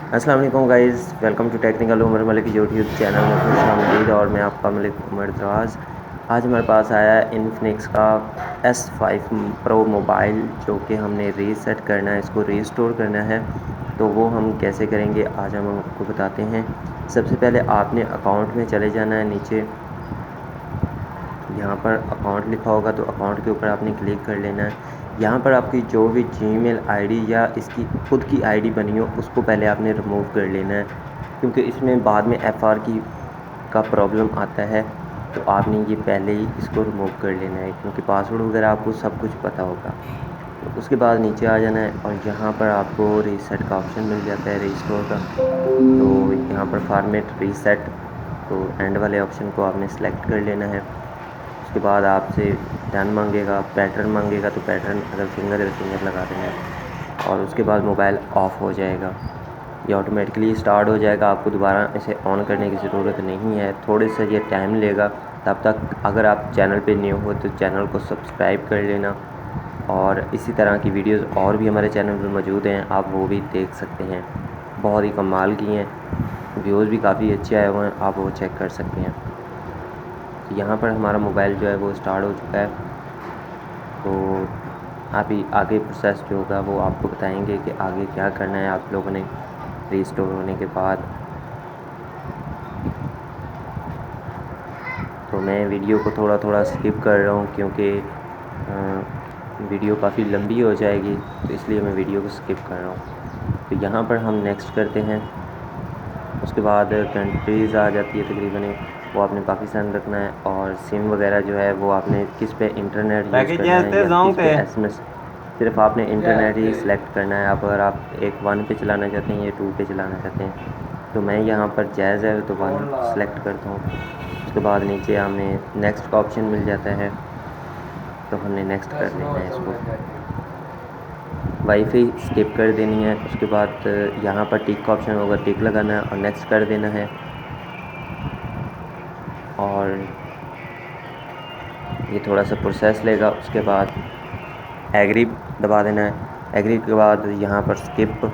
अस्सलाम वालेकुम guys, welcome to technical Umar Malik YouTube channel में खुशामदीद। और मैं आपका मलिक उमर दराज। आज हमारे पास आया है इन्फिनिक्स का S5 प्रो मोबाइल, जो कि हमने रीसेट करना है, इसको रीस्टोर करना है। तो वो हम कैसे करेंगे आज हम आपको बताते हैं। सबसे पहले आपने अकाउंट में चले जाना है। नीचे यहाँ पर अकाउंट लिखा होगा तो अकाउंट के ऊपर आपने क्लिक कर लेना है। यहाँ पर आपकी जो भी जीमेल आईडी या इसकी खुद की आईडी बनी हो उसको पहले आपने रिमूव कर लेना है, क्योंकि इसमें बाद में एफआर की का प्रॉब्लम आता है। तो आपने ये पहले ही इसको रिमूव कर लेना है, क्योंकि पासवर्ड वगैरह आपको सब कुछ पता होगा। तो उसके बाद नीचे आ जाना है और यहाँ पर आपको रीसेट का ऑप्शन मिल जाता है, रीस्टोर का। तो यहाँ पर फॉर्मेट रीसेट, तो एंड वाले ऑप्शन को आपने सेलेक्ट कर लेना है। उसके बाद आपसे डन मांगेगा, पैटर्न मांगेगा तो पैटर्न, अगर फिंगर है तो फिंगर लगा देना है। और उसके बाद मोबाइल ऑफ़ हो जाएगा, ये ऑटोमेटिकली स्टार्ट हो जाएगा। आपको दोबारा इसे ऑन करने की ज़रूरत नहीं है, थोड़े से ये टाइम लेगा। तब तक अगर आप चैनल पे न्यू हो तो चैनल को सब्सक्राइब कर लेना, और इसी तरह की वीडियोस और भी हमारे चैनल पे मौजूद हैं, आप वो भी देख सकते हैं। बहुत ही कमाल की हैं, व्यूज़ भी काफ़ी अच्छे आए हुए हैं, आप वो चेक कर सकते हैं। तो यहाँ पर हमारा मोबाइल जो है वो स्टार्ट हो चुका है। तो अभी आगे प्रोसेस जो होगा वो आपको बताएंगे कि आगे क्या करना है आप लोगों ने रीस्टोर होने के बाद। तो मैं वीडियो को थोड़ा थोड़ा स्किप कर रहा हूँ, क्योंकि वीडियो काफ़ी लंबी हो जाएगी, तो इसलिए मैं वीडियो को स्किप कर रहा हूँ। तो यहाँ पर हम नेक्स्ट करते हैं। उसके बाद कंट्रीज़ आ जाती है तकरीबन, वो आपने पाकिस्तान रखना है। और सिम वगैरह जो है वो आपने किस पे इंटरनेट यूज़ करना है या किस पे एसएमएस, सिर्फ आपने इंटरनेट ही सिलेक्ट करना है। आप अगर आप एक 1 पे चलाना चाहते हैं या 2 पे चलाना चाहते हैं, तो मैं यहाँ पर जायज़ है तो 1 सेलेक्ट करता हूँ। उसके बाद नीचे हमें नेक्स्ट का ऑप्शन मिल जाता है, तो हमने नेक्स्ट कर लेना है इसको। वाईफाई स्किप कर देनी है। उसके बाद यहाँ पर टिक का ऑप्शन होगा, टिक लगाना है और नेक्स्ट कर देना है। और ये थोड़ा सा प्रोसेस लेगा। उसके बाद एग्री दबा देना है। एग्री के बाद यहाँ पर स्किप,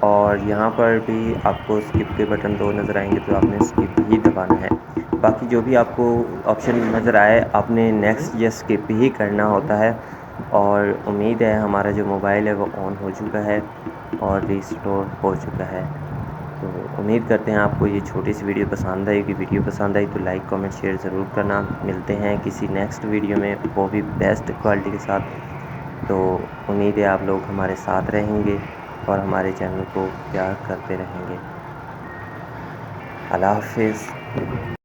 और यहाँ पर भी आपको स्किप के बटन 2 नज़र आएंगे, तो आपने स्किप ही दबाना है। बाकी जो भी आपको ऑप्शन नज़र आए आपने नेक्स्ट या स्किप ही करना होता है। और उम्मीद है हमारा जो मोबाइल है वो ऑन हो चुका है और रिस्टोर हो चुका है। तो उम्मीद करते हैं आपको ये छोटी सी वीडियो पसंद आएगी। वीडियो पसंद आई तो लाइक कमेंट शेयर ज़रूर करना। मिलते हैं किसी नेक्स्ट वीडियो में, वो भी बेस्ट क्वालिटी के साथ। तो उम्मीद है आप लोग हमारे साथ रहेंगे और हमारे चैनल को प्यार करते रहेंगे। अल्लाह हाफिज़।